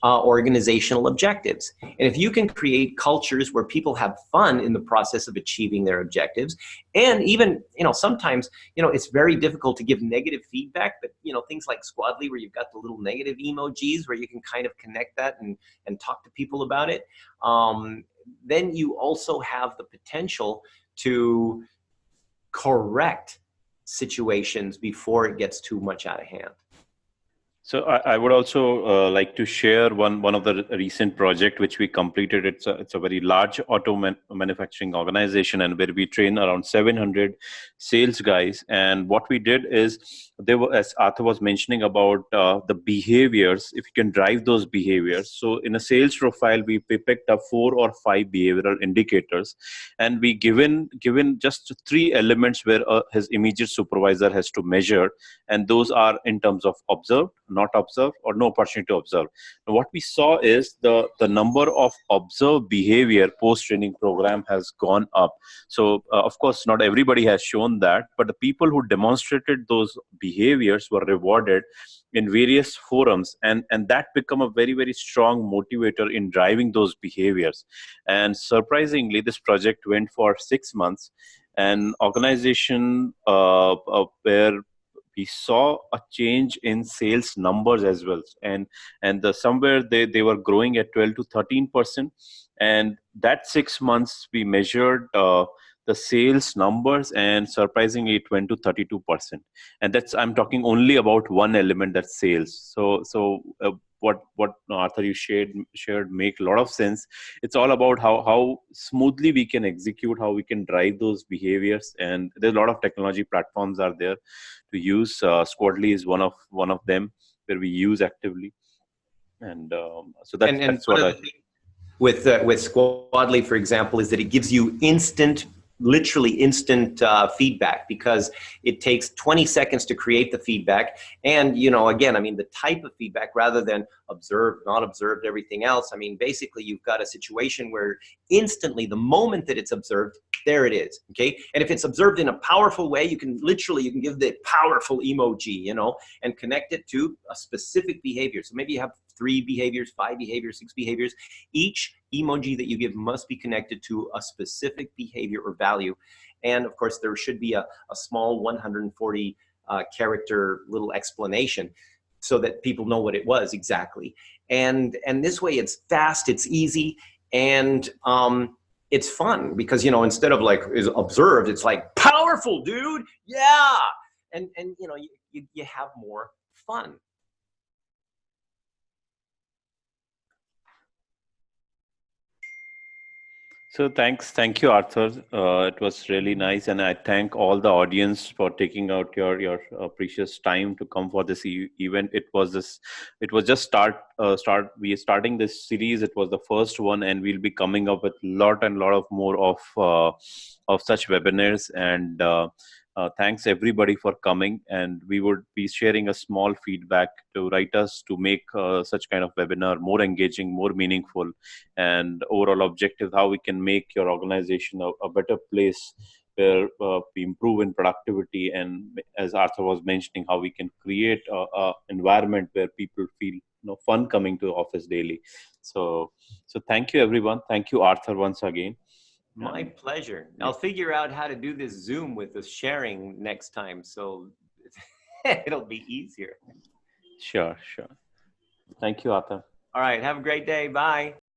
organizational objectives. And if you can create cultures where people have fun in the process of achieving their objectives, and even, sometimes, it's very difficult to give negative feedback, but, things like Squadli, where you've got the little negative emojis where you can kind of connect that and talk to people about it, then you also have the potential to correct situations before it gets too much out of hand. So I would also like to share one of the recent project which we completed. It's a very large auto manufacturing organization, and where we train around 700 sales guys. And what we did is, there were, as Arthur was mentioning about the behaviors, if you can drive those behaviors. So in a sales profile, we picked up 4 or 5 behavioral indicators, and we given just 3 elements where his immediate supervisor has to measure, and those are in terms of observed, not observed, or no opportunity to observe. Now, what we saw is the number of observed behavior post-training program has gone up. So of course, not everybody has shown that, but the people who demonstrated those behaviors were rewarded in various forums, and that become a very, very strong motivator in driving those behaviors. And surprisingly, this project went for 6 months, and organization where we saw a change in sales numbers as well, and somewhere they were growing at 12 to 13%, and that 6 months we measured the sales numbers, and surprisingly it went to 32%. And that's, I'm talking only about one element, that's sales. So what Arthur you shared make a lot of sense. It's all about how smoothly we can execute, how we can drive those behaviors, and there's a lot of technology platforms are there to use. Squadli is one of them where we use actively. And so that's And that's one what of I. the things with Squadli, for example, is that it gives you literally instant feedback, because it takes 20 seconds to create the feedback. And, you know, again, I mean, the type of feedback, rather than observed, not observed, everything else, I mean, basically you've got a situation where instantly, the moment that it's observed, there it is. Okay. And if it's observed in a powerful way, you can give the powerful emoji, you know, and connect it to a specific behavior. So maybe you have 3 behaviors, 5 behaviors, 6 behaviors. Each emoji that you give must be connected to a specific behavior or value. And of course, there should be a small 140 character little explanation, so that people know what it was exactly. And this way it's fast, it's easy, and it's fun, because, you know, instead of like is observed, it's like powerful, dude. Yeah. And you know, you have more fun. So thank you, Arthur. It was really nice, and I thank all the audience for taking out your precious time to come for this event. It was just we are starting this series. It was the first one, and we'll be coming up with lot of more of such webinars. And thanks everybody for coming, and we would be sharing a small feedback to write us to make such kind of webinar more engaging, more meaningful, and overall objective how we can make your organization a better place where we improve in productivity, and as Arthur was mentioning, how we can create a environment where people feel, you know, fun coming to office daily. So thank you everyone. Thank you, Arthur, once again. My pleasure. Yeah. I'll figure out how to do this Zoom with the sharing next time, so it'll be easier. Sure. Thank you, Arthur. All right. Have a great day. Bye.